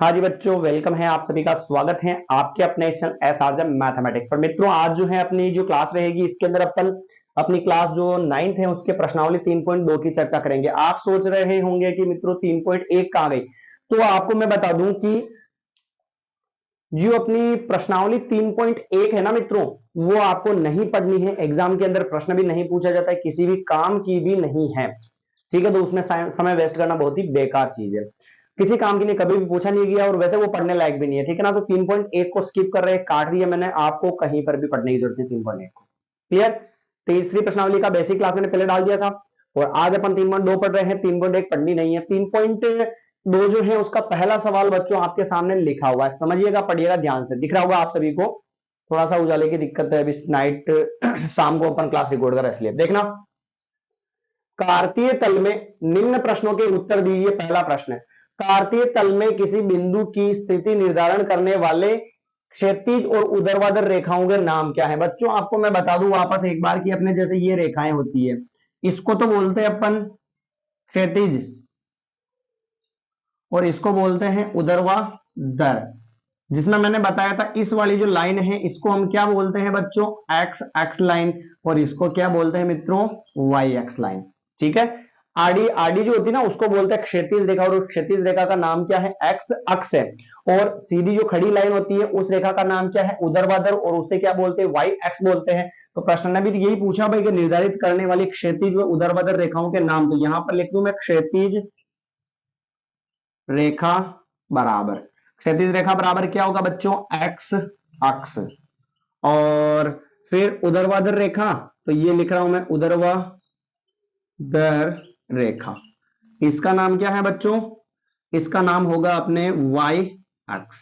हाँ जी बच्चों, वेलकम है। आप सभी का स्वागत है आपके अपने एसआरएम मैथमेटिक्स पर। मित्रों, आज जो है अपनी जो क्लास रहेगी इसके अंदर अपन अपनी क्लास जो 9th है उसके प्रश्नावली 3.2 की चर्चा करेंगे। आप सोच रहे होंगे कि मित्रों 3.1 कहां गई, तो आपको मैं बता दूं कि जो अपनी प्रश्नावली 3.1 है ना मित्रों, वो आपको नहीं पढ़नी है। एग्जाम के अंदर प्रश्न भी नहीं पूछा जाता है, किसी भी काम की भी नहीं है, ठीक है। तो उसमें समय वेस्ट करना बहुत ही बेकार चीज है, किसी काम के लिए कभी भी पूछा नहीं गया और वैसे वो पढ़ने लायक भी नहीं है, ठीक है ना। तो 3.1 को स्किप कर रहे, काट दिया मैंने, आपको कहीं पर भी पढ़ने की जरूरत नहीं 3.1 को। क्लियर। तीसरी प्रश्नावली का बेसिक क्लास मैंने पहले डाल दिया था और आज अपन 3.2 पढ़ रहे हैं। 3.1 पढ़नी नहीं है। 3.2 जो है उसका पहला सवाल बच्चों आपके सामने लिखा हुआ है, समझिएगा, पढ़िएगा ध्यान से। दिख रहा होगा आप सभी को। थोड़ा सा उजाले की दिक्कत है, अभी नाइट शाम को अपन क्लास रिकॉर्ड कर रहे हैं, इसलिए देखना। कार्तीय तल में निम्न प्रश्नों के उत्तर दीजिए। पहला प्रश्न है, कार्तीय तल में किसी बिंदु की स्थिति निर्धारण करने वाले क्षैतिज और ऊर्ध्वाधर रेखाओं के नाम क्या है। बच्चों आपको मैं बता दूं वापस एक बार कि अपने जैसे ये रेखाएं होती है, इसको तो बोलते हैं अपन क्षैतिज और इसको बोलते हैं ऊर्ध्वाधर। जिसमें मैंने बताया था इस वाली जो लाइन है इसको हम क्या बोलते हैं बच्चों, एक्स एक्स लाइन, और इसको क्या बोलते हैं मित्रों, वाई एक्स लाइन, ठीक है। आडी आडी जो होती है ना उसको बोलते हैं क्षैतिज रेखा, और क्षैतिज रेखा का नाम क्या है, एक्स अक्ष है। और सीधी जो खड़ी लाइन होती है उस रेखा का नाम क्या है, ऊर्ध्वाधर, और उसे क्या बोलते हैं, वाई एक्स बोलते हैं। तो प्रश्न ने भी यही पूछा भाई कि निर्धारित करने वाली क्षैतिज व ऊर्ध्वाधर रेखाओं के नाम। तो यहां पर लिख दूं मैं क्षैतिज रेखा बराबर, क्षैतिज रेखा बराबर क्या होगा बच्चों, एक्स अक्ष, और फिर ऊर्ध्वाधर रेखा, तो ये लिख रहा हूं मैं ऊर्ध्वाधर रेखा, इसका नाम क्या है बच्चों, इसका नाम होगा अपने वाई अक्ष,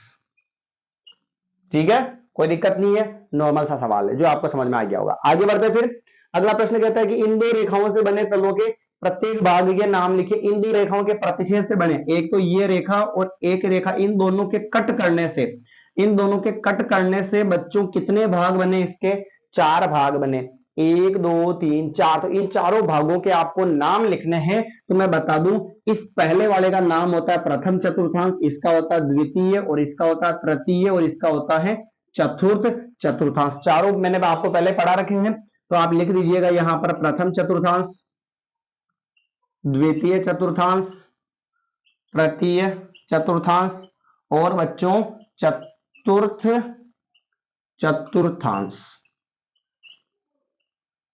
ठीक है। कोई दिक्कत नहीं है, नॉर्मल सा सवाल है जो आपको समझ में आ गया होगा। आगे बढ़ते फिर। अगला प्रश्न कहता है कि इन दो रेखाओं से बने तलों के प्रत्येक भाग के नाम लिखिए। इन दो रेखाओं के प्रतिच्छेद से बने, एक तो ये रेखा और एक रेखा, इन दोनों के कट करने से, इन दोनों के कट करने से बच्चों कितने भाग बने, इसके 4 भाग बने। 1 2 3 4, तो इन चारों भागों के आपको नाम लिखने हैं। तो मैं बता दूं, इस पहले वाले का नाम होता है प्रथम चतुर्थांश, इसका होता है द्वितीय, और इसका होता है तृतीय, और इसका होता है चतुर्थ चतुर्थांश। चारों मैंने आपको पहले पढ़ा रखे हैं, तो आप लिख दीजिएगा यहां पर प्रथम चतुर्थांश, द्वितीय चतुर्थांश, तृतीय चतुर्थांश, और बच्चों चतुर्थ चतुर्थांश,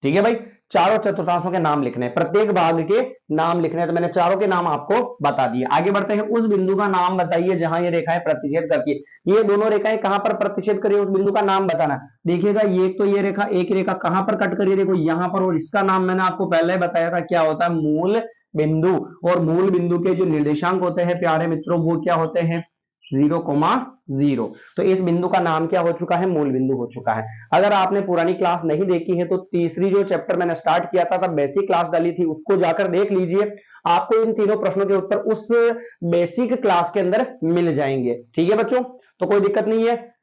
ठीक है भाई। चारों चतुर्थांशों के नाम लिखने, प्रत्येक भाग के नाम लिखने, तो मैंने चारों के नाम आपको बता दिए। आगे बढ़ते हैं। उस बिंदु का नाम बताइए जहां ये रेखाएं प्रतिच्छेद करती है। ये दोनों रेखाएं कहां पर प्रतिच्छेद करिए, उस बिंदु का नाम बताना। देखिएगा ये तो ये रेखा, एक रेखा कहां पर कट करिए, देखो यहां पर, और इसका नाम मैंने आपको पहले बताया था क्या होता है, मूल बिंदु। और मूल बिंदु के जो निर्देशांक होते हैं प्यारे मित्रों, वो क्या होते हैं, 0,0। तो इस बिंदु का नाम क्या हो चुका है, मूल बिंदु हो चुका है। अगर आपने पुरानी क्लास नहीं देखी है तो तीसरी जो चैप्टर मैंने स्टार्ट किया था, तब बेसिक क्लास डाली थी, उसको जाकर देख लीजिए। आपको इन तीनों प्रश्नों के उत्तर उस बेसिक क्लास के अंदर मिल जाएंगे, ठीक है बच्चों। तो कोई दिक्कत नहीं है।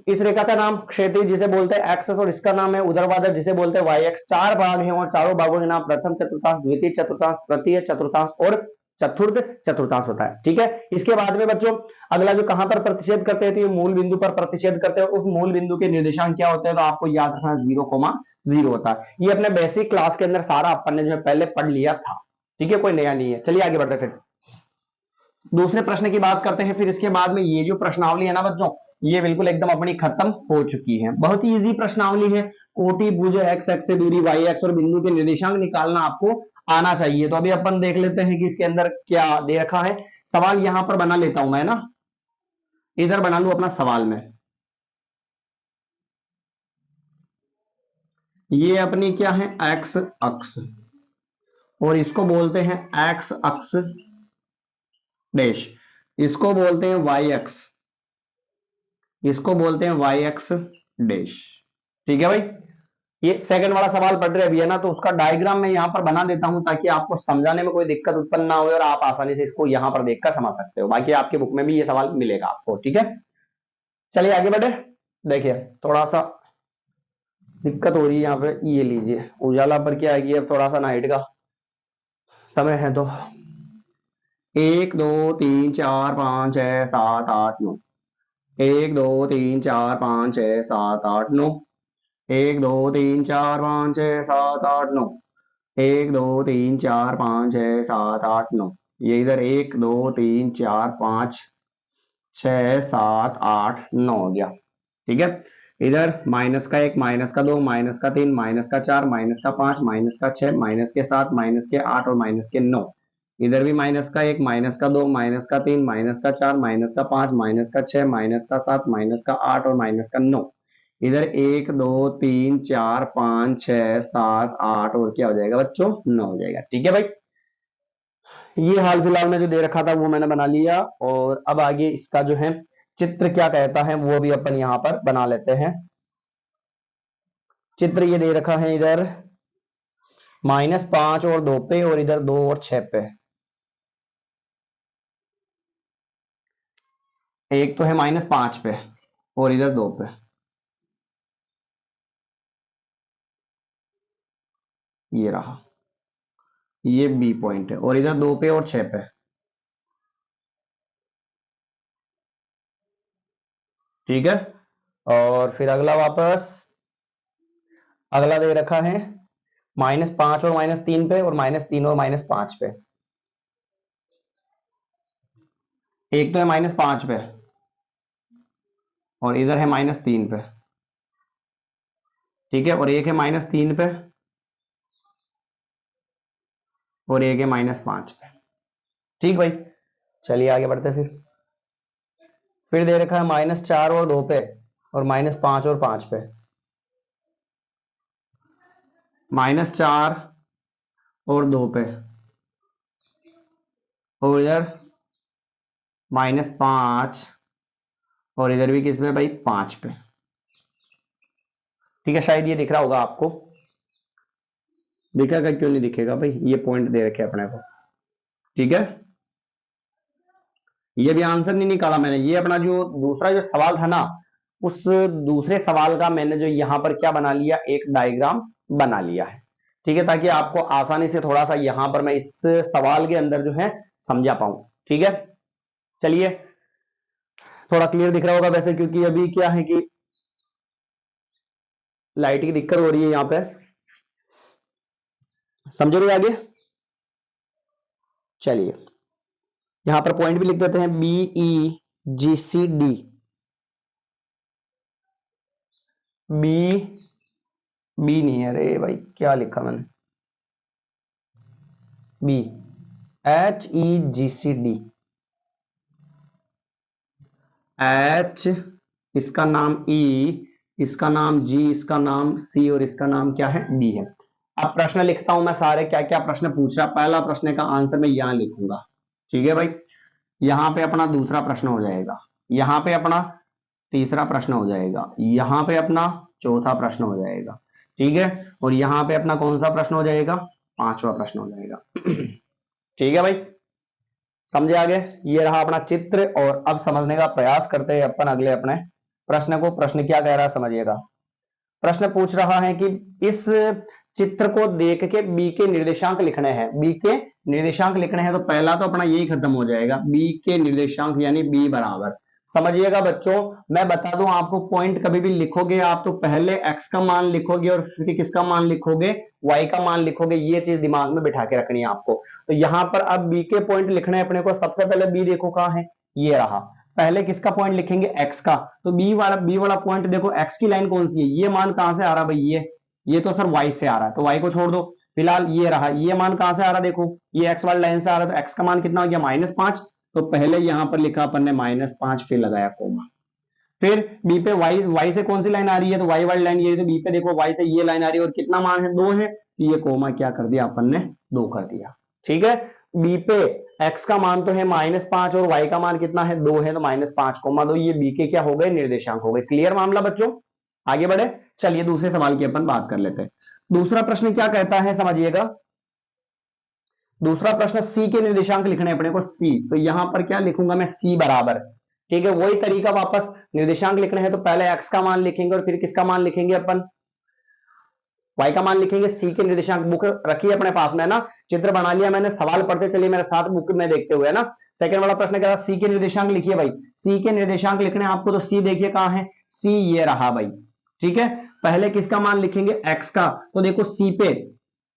इस रेखा का नाम क्षैतिज जिसे बोलते हैं एक्स, और इसका नाम है ऊर्ध्वाधर जिसे बोलते हैं वाई एक्स। 4 भाग हैं और चारों भागों के नाम प्रथम चतुर्थांश, द्वितीय चतुर्थांश, तृतीय चतुर्थांश और चतुर्थ चतुर्थांश होता है, ठीक है। इसके बाद में बच्चों अगला जो कहां पर प्रतिच्छेद करते हैं, तो ये मूल बिंदु पर प्रतिच्छेद करते हैं। उस मूल बिंदु के निर्देशांक क्या होते हैं, तो आपको याद रखना 0,0 होता है। ये अपने बेसिक क्लास के अंदर सारा अपन ने जो है पहले पढ़ लिया था, ठीक है, कोई नया नहीं है। चलिए आगे बढ़ते फिर दूसरे प्रश्न की बात करते हैं। फिर इसके बाद में ये जो प्रश्नावली है ना बच्चों, ये बिल्कुल एकदम अपनी खत्म हो चुकी है। बहुत ही इजी प्रश्नावली है। कोटि भुज एक्स एक्स से दूरी वाई एक्स और बिंदु के निर्देशांक निकालना आपको आना चाहिए। तो अभी अपन देख लेते हैं कि इसके अंदर क्या दे रखा है। सवाल यहां पर बना लेता हूं मैं ना, इधर बना लू अपना सवाल में। ये अपनी क्या है, एक्स अक्ष, और इसको बोलते हैं एक्स अक्ष डैश, इसको बोलते हैं वाई एक्स, इसको बोलते हैं वाई एक्स डैश, ठीक है भाई। ये सेकंड वाला सवाल पढ़ रहे अभी है ना, तो उसका डायग्राम मैं यहां पर बना देता हूं ताकि आपको समझाने में कोई दिक्कत उत्पन्न ना हो और आप आसानी से इसको यहां पर देखकर समझ सकते हो। बाकी आपके बुक में भी ये सवाल मिलेगा आपको, ठीक है। चलिए आगे बढ़े। देखिए थोड़ा सा दिक्कत हो रही है यहाँ पे, ये लीजिए उजाला पर क्या है, अब थोड़ा सा नाइट का समय है तो 1 2 3 4 5 6 7 8 9, 1 2 3 4 5 6 7 8 9, 1 2 3 4 5 6 7 8 9, 1 2 3 4 5 6 7 8 9। ये इधर 1 2 3 4 5 6 7 8 9 हो गया। ठीक है, इधर माइनस का 1 माइनस का 2 माइनस का 3 माइनस का 4 माइनस का 5 माइनस का 6 माइनस के 7 माइनस के 8 और माइनस के 9। इधर भी माइनस का 1 माइनस का 2 माइनस का 3 माइनस का 4 माइनस का 5 माइनस का 6 माइनस का 7 माइनस का 8 और माइनस का 9। इधर 1 2 3 4 5 6 7 8 और क्या हो जाएगा बच्चों, 9 हो जाएगा। ठीक है भाई, ये हाल फिलहाल में जो दे रखा था वो मैंने बना लिया, और अब आगे इसका जो है चित्र क्या कहता है वो भी अपन यहां पर बना लेते हैं। चित्र ये दे रखा है इधर -5 और 2 पे, और इधर 2 और 6 पे। एक तो है -5 पे और इधर 2 पे, ये रहा, ये बी पॉइंट है, और इधर 2 पे और 6 पे। ठीक है, और फिर अगला वापस अगला दे रखा है -5 और -3 पे, और -3 और -5 पे। एक तो है -5 पे और इधर है -3 पे। ठीक है, और एक है -3 पे और एक है -5 पे। ठीक भाई, चलिए आगे बढ़ते फिर दे रखा है -4 और 2 पे, और -5 और 5 पे। -4 और 2 पे, और इधर -5 और इधर भी किस पे भाई, 5 पे। ठीक है, शायद ये दिख रहा होगा आपको, दिखेगा क्यों नहीं दिखेगा भाई, ये पॉइंट दे रखे अपने को। ठीक है, ये भी आंसर नहीं निकाला मैंने, ये अपना जो दूसरा जो सवाल था ना, उस दूसरे सवाल का मैंने जो यहां पर क्या बना लिया, एक डायग्राम बना लिया है। ठीक है, ताकि आपको आसानी से थोड़ा सा यहां पर मैं इस सवाल के अंदर जो है समझा पाऊं। ठीक है, चलिए, थोड़ा क्लियर दिख रहा होगा वैसे, क्योंकि अभी क्या है कि लाइट की दिक्कत हो रही है यहां पे। समझोगे आगे, चलिए यहां पर पॉइंट भी लिख देते हैं, BEGCD। बी नहीं है, अरे भाई क्या लिखा मैंने, BHEGCD। H इसका नाम E, इसका नाम G, इसका नाम C, और इसका नाम क्या है, B है। अब प्रश्न लिखता हूं मैं, सारे क्या क्या प्रश्न पूछ रहा। पहला प्रश्न का आंसर मैं यहां लिखूंगा। ठीक है भाई, यहां पे अपना दूसरा प्रश्न हो जाएगा, यहां पे अपना तीसरा प्रश्न हो जाएगा, यहां पे अपना चौथा प्रश्न हो जाएगा। ठीक है, और यहां पे अपना कौन सा प्रश्न हो जाएगा, पांचवा प्रश्न हो जाएगा। ठीक है भाई, समझे आगे, ये रहा अपना चित्र, और अब समझने का प्रयास करते हैं अपन अगले अपने प्रश्न को। प्रश्न क्या कह रहा है समझिएगा। प्रश्न पूछ रहा है कि इस चित्र को देख के बी के निर्देशांक लिखने हैं। बी के निर्देशांक लिखने हैं, तो पहला तो अपना यही खत्म हो जाएगा, बी के निर्देशांक यानी बी बराबर। समझिएगा बच्चों, मैं बता दूं आपको, पॉइंट कभी भी लिखोगे आप तो पहले x का मान लिखोगे और फिर किसका मान लिखोगे, y का मान लिखोगे। ये चीज दिमाग में बिठा के रखनी है आपको। तो यहां पर अब b के पॉइंट लिखने हैं अपने को। सबसे पहले b देखो कहां है, ये रहा। पहले किसका पॉइंट लिखेंगे, x का। तो b वाला पॉइंट देखो, x की लाइन कौन सी है, ये मान कहां से आ रहा भाई, ये तो सर y से आ रहा है, तो y को छोड़ दो। फिलहाल ये रहा, ये मान कहां से आ रहा, देखो ये x वाली लाइन से आ रहा है, तो x का मान कितना हो गया, -5। तो पहले यहां पर लिखा अपन ने -5, फिर लगाया कोमा। फिर बी पे y से कौन सी लाइन आ रही है, तो y वाली लाइन ये, तो बी पे देखो y से ये लाइन आ रही है, और कितना मान है, 2 है, तो ये कोमा क्या कर दिया अपन ने, 2 कर दिया। ठीक है, बी पे x का मान तो है -5 और y का मान कितना है, 2 है, तो -5 कोमा 2, ये बी के क्या हो गए, निर्देशांक हो गए। क्लियर मामला बच्चों, आगे बढ़े। चलिए दूसरे सवाल की अपन बात कर लेते हैं। दूसरा प्रश्न क्या कहता है समझिएगा। दूसरा प्रश्न सी के निर्देशांक लिखने अपने को, सी। तो यहां पर क्या लिखूंगा मैं, सी बराबर। ठीक है, वही तरीका, वापस निर्देशांक लिखने हैं तो पहले x का मान लिखेंगे और फिर किसका मान लिखेंगे अपन, y का मान लिखेंगे, c के निर्देशांक, बुक रखिए अपने पास में, है ना, चित्र बना लिया मैंने, सवाल पढ़ते चलिए मेरे साथ बुक में देखते हुए, है ना। सेकंड वाला प्रश्न क्या था, c के निर्देशांक लिखिए भाई, c के निर्देशांक लिखने आपको, तो c देखिए कहां है, c ये रहा भाई, ठीक है। पहले किसका मान लिखेंगे, x का, तो देखो c पे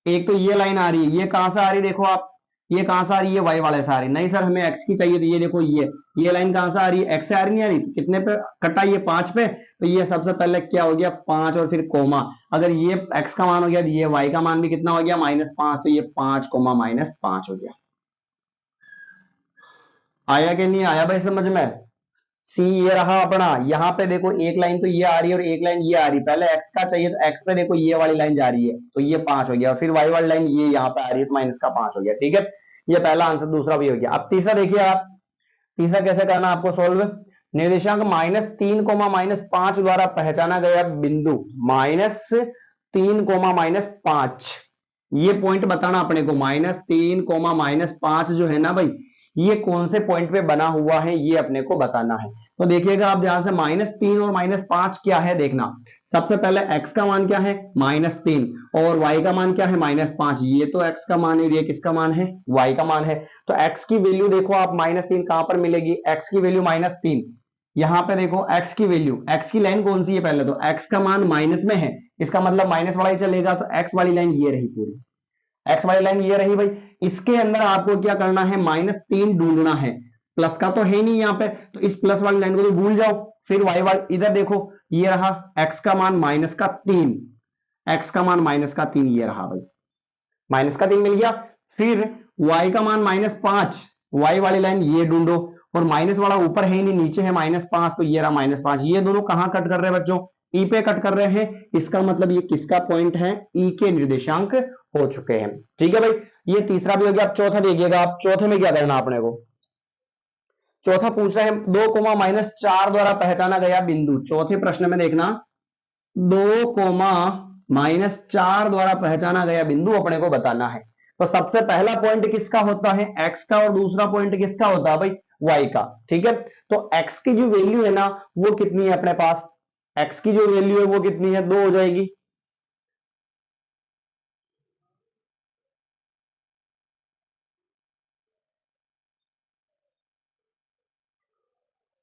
एक तो ये लाइन आ रही है, ये कहां से आ रही है देखो आप, ये कहां से आ रही है, y वाले से आ रही है, नहीं सर हमें x की चाहिए, तो ये देखो ये लाइन कहां से आ रही है, x से आ रही नहीं आ रही, कितने पे कटा, ये 5 पे, तो ये सबसे पहले क्या हो गया 5 और फिर कोमा, अगर ये x का मान हो गया तो ये y का मान भी कितना हो गया -5, तो ये 5 कोमा -5 हो गया। आया कि नहीं आया भाई समझ में। सी ये रहा अपना, यहाँ पे देखो एक लाइन तो ये आ रही है और एक लाइन ये आ रही है, पहले x का चाहिए तो x पे देखो ये वाली लाइन जा रही है, तो ये 5 हो गया, और फिर y वाली लाइन ये यहाँ पे आ रही है तो माइनस का 5 हो गया, ठीक है। ये पहला आंसर, दूसरा भी हो गया। अब तीसरा देखिए आप, तीसरा कैसे करना आपको सोल्व, निर्देशांक -3, -5 द्वारा पहचाना गया बिंदु, -3, -5, ये पॉइंट बताना अपने को, -3, -5 जो है ना भाई, ये कौन से पॉइंट पे बना हुआ है ये अपने को बताना है। तो देखिएगा आप ध्यान से, -3 और -5 क्या है देखना, सबसे पहले x का मान क्या है -3 और y का मान क्या है -5, ये तो x का मान है, ये किसका मान है, y का मान है। तो x की वैल्यू देखो आप, -3 कहां पर मिलेगी, x की वैल्यू -3, यहां पे देखो x की वैल्यू, x की लाइन कौन सी है, पहले तो x का मान माइनस में है, इसका मतलब माइनस वाला ही चलेगा, तो x वाली लाइन ये रही पूरी, x वाली लाइन ये रही भाई। इसके अंदर आपको क्या करना है, -3 ढूंढना है, प्लस का तो है नहीं यहाँ पे, तो इस प्लस वाली लाइन को तो भूल जाओ। फिर y वाली, इधर देखो ये रहा x का मान -3, x का मान -3 ये रहा भाई, -3 मिल गया। फिर y का मान -5, y वाली लाइन ये ढूंढो, और माइनस वाला ऊपर है ही नहीं, नीचे है -5, तो ये रहा -5, ये दोनों कहां कट कर रहे हैं बच्चों, ई पे कट कर रहे हैं, इसका मतलब ये किसका पॉइंट है, ई के निर्देशांक हो चुके हैं, ठीक है भाई। ये तीसरा भी हो गया। अब चौथा देखिएगा आप, चौथे में क्या करना अपने को, चौथा पूछ रहे हैं 2, -4 द्वारा पहचाना गया बिंदु, चौथे प्रश्न में देखना 2, -4 द्वारा पहचाना गया बिंदु अपने को बताना है। तो सबसे पहला पॉइंट किसका होता है, x का, और दूसरा पॉइंट किसका होता है भाई, y का, ठीक है। तो x की जो वैल्यू है ना वो कितनी है अपने पास, x की जो वैल्यू है वो कितनी है, 2 हो जाएगी,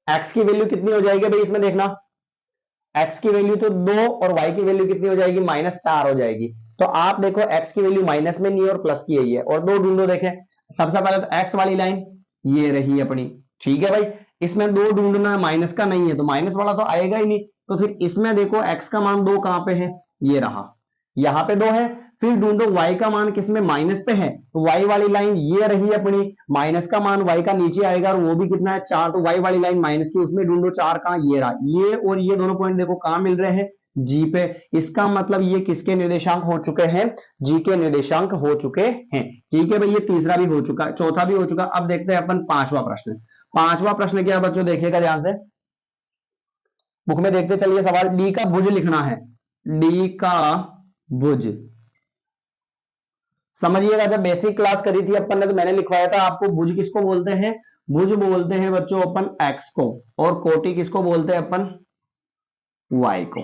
x की वैल्यू कितनी हो जाएगी भाई इसमें देखना, x की वैल्यू तो 2 और y की वैल्यू कितनी हो जाएगी, -4 हो जाएगी। तो आप देखो x की वैल्यू माइनस में नहीं है और प्लस की है, और 2 ढूंढो, देखें सबसे पहले तो x वाली लाइन ये रही अपनी, ठीक है भाई, इसमें 2 ढूंढना है, माइनस का नहीं है तो माइनस वाला तो आएगा ही नहीं, तो फिर इसमें देखो x का मान 2 कहां पे है, ये रहा, यहां पे 2 है। फिर ढूंढो y का मान किसमें, माइनस पे है, तो y वाली लाइन ये रही अपनी, माइनस का मान y का नीचे आएगा और वो भी कितना है 4, तो y वाली लाइन माइनस की, उसमें ढूंढो 4 कहां, ये रहा, ये और ये दोनों पॉइंट देखो कहां मिल रहे हैं, जी पे, इसका मतलब ये किसके निर्देशांक हो चुके हैं, जी के निर्देशांक हो चुके हैं, ठीक है भाई। ये तीसरा भी हो चुका, चौथा भी हो चुका। अब देखते हैं अपन पांचवा प्रश्न, पांचवा प्रश्न क्या है बच्चों, देखिएगा ध्यान से, बुक में देखते चलिए सवाल, डी का भुज लिखना है, डी का भुज, समझिएगा जब बेसिक क्लास करी थी अपन ने तो मैंने लिखवाया था आपको, भुज किसको बोलते हैं, भुज बोलते हैं बच्चों अपन x को, और कोटि किसको बोलते हैं अपन, y को,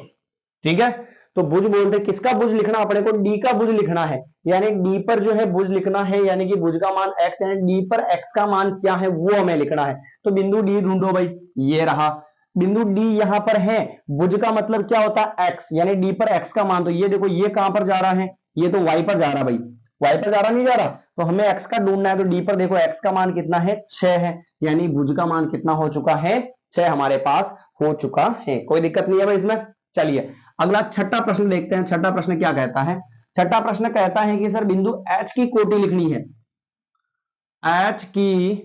ठीक है। तो भुज बोलते हैं, किसका भुज लिखना अपने को, डी का भुज लिखना है, यानी डी पर जो है भुज लिखना है, यानी कि भुज का मान x, यानी डी पर x का मान क्या है वो हमें लिखना है। तो बिंदु डी ढूंढो भाई, ये रहा बिंदु डी यहां पर है, भुज का मतलब क्या होता है x, यानी डी पर x का मान, तो ये देखो ये कहां पर जा रहा है, ये तो y पर जा रहा भाई, y पर जा रहा नहीं जा रहा, तो हमें x का ढूंढना है, तो डी पर देखो x का मान कितना है, 6 है, यानी भुज का मान कितना हो चुका है, 6 हमारे पास हो चुका है, कोई दिक्कत नहीं है भाई इसमें। चलिए अगला छठा प्रश्न देखते हैं, छठा प्रश्न क्या कहता है, छठा प्रश्न कहता है कि सर बिंदु h की कोटि लिखनी है, h की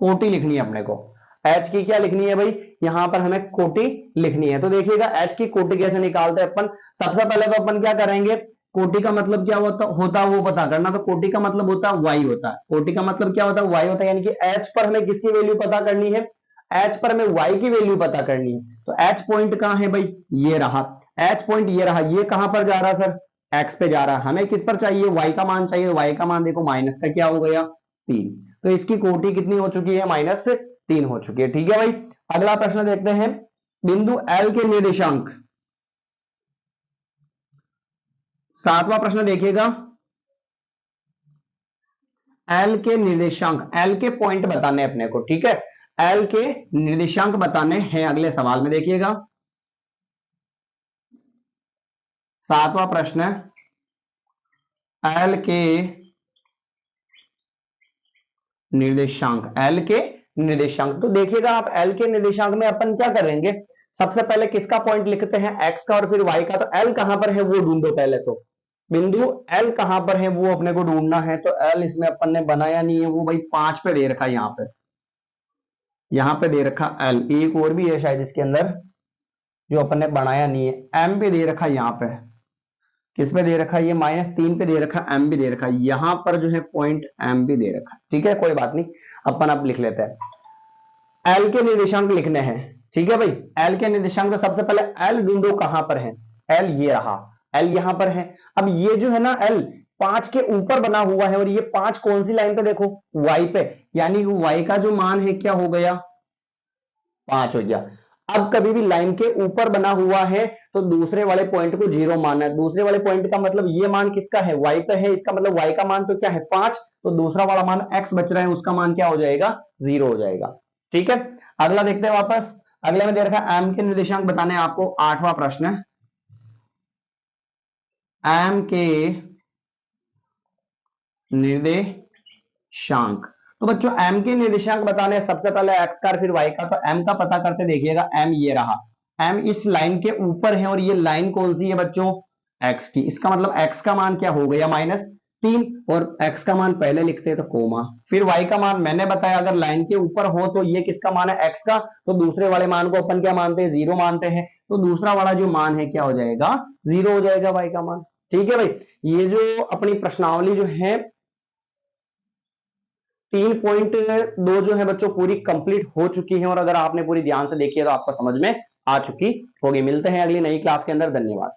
कोटि लिखनी है अपने को, h की क्या लिखनी है भाई, यहां पर हमें कोटि लिखनी है। तो देखिएगा h की कोटि कैसे निकालते हैं अपन, सबसे पहले तो अपन क्या करेंगे, कोटि का मतलब क्या होता है वो पता करना, तो कोटि का मतलब होता है y होता है, कोटि का मतलब क्या होता है, y होता है, यानी कि h पर हमें किसकी वैल्यू पता करनी है, h पर हमें y की वैल्यू पता करनी है। तो h पॉइंट कहां है भाई, ये रहा h पॉइंट, ये रहा, ये कहां पर जा रहा है सर, x पे जा रहा है, हमें किस पर चाहिए, y का मान चाहिए, y का मान देखो माइनस का क्या हो गया 3, तो इसकी कोटि कितनी हो चुकी है, -3 हो चुकी है, ठीक है भाई। अगला प्रश्न देखते हैं, बिंदु L के निर्देशांक, 7वां प्रश्न देखिएगा, एल के निर्देशांक, एल के पॉइंट बताने अपने को, ठीक है, एल के निर्देशांक बताने हैं अगले सवाल में। देखिएगा 7वां प्रश्न है, एल के निर्देशांक, एल के निर्देशांक। तो देखिएगा आप एल के निर्देशांक में अपन क्या करेंगे, सबसे पहले किसका पॉइंट लिखते हैं, एक्स का और फिर वाई का। तो एल कहां पर है वो ढूंढो पहले, तो बिंदु एल कहां पर है वो अपने को ढूंढना है। तो एल इसमें अपन ने बनाया नहीं है, वो भाई 5 पे दे रखा है, यहां पे दे रखा एल। एक और भी है शायद इसके अंदर जो अपन ने बनाया नहीं है, एम पे दे रखा, यहाँ पे किस पे दे रखा है, ये -3 पे दे रखा, एम भी दे रखा, यहां पर जो है पॉइंट एम भी दे रखा। ठीक है, कोई बात नहीं, अपन अब लिख लेते हैं। एल के निर्देशांक लिखने हैं, ठीक है भाई। एल के निर्देशांक, तो सबसे पहले एल ढूंढो कहां पर है, एल ये रहा, एल यहां पर है। अब ये जो है ना एल 5 के ऊपर बना हुआ है, और ये 5 कौन सी लाइन पे, देखो वाई पे, यानी वाई का जो मान है क्या हो गया, 5 हो गया। अब कभी भी लाइन के ऊपर बना हुआ है तो दूसरे वाले पॉइंट को 0 मानना है। दूसरे वाले पॉइंट का मतलब ये मान किसका है, वाई पे है, इसका मतलब वाई का मान तो क्या है 5, तो दूसरा वाला मान एक्स बच रहा है, उसका मान क्या हो जाएगा, 0 हो जाएगा। ठीक है, अगला देखते हैं वापस। अगले में दे रखा है एम के निर्देशांक बताने आपको। 8वां प्रश्न है, एम के निर्देशांक। तो बच्चों एम के निर्देशांक बताने, सबसे पहले एक्स का फिर वाई का, तो एम का पता करते, देखिएगा एम ये रहा, एम इस लाइन के ऊपर है, और ये लाइन कौन सी है बच्चों, एक्स की। इसका मतलब एक्स का मान क्या हो गया, -3, और एक्स का मान पहले लिखते हैं तो कोमा, फिर वाई का मान मैंने बताया अगर लाइन के ऊपर हो तो ये किसका मान है, एक्स का, तो दूसरे वाले मान को अपन क्या मानते हैं, 0 मानते हैं, तो दूसरा वाला जो मान है क्या हो जाएगा, 0 हो जाएगा वाई का मान। ठीक है भाई, ये जो अपनी प्रश्नावली जो है 3.2 जो है बच्चों पूरी कंप्लीट हो चुकी है, और अगर आपने पूरी ध्यान से देखी है तो आपको समझ में आ चुकी होगी। मिलते हैं अगली नई क्लास के अंदर, धन्यवाद।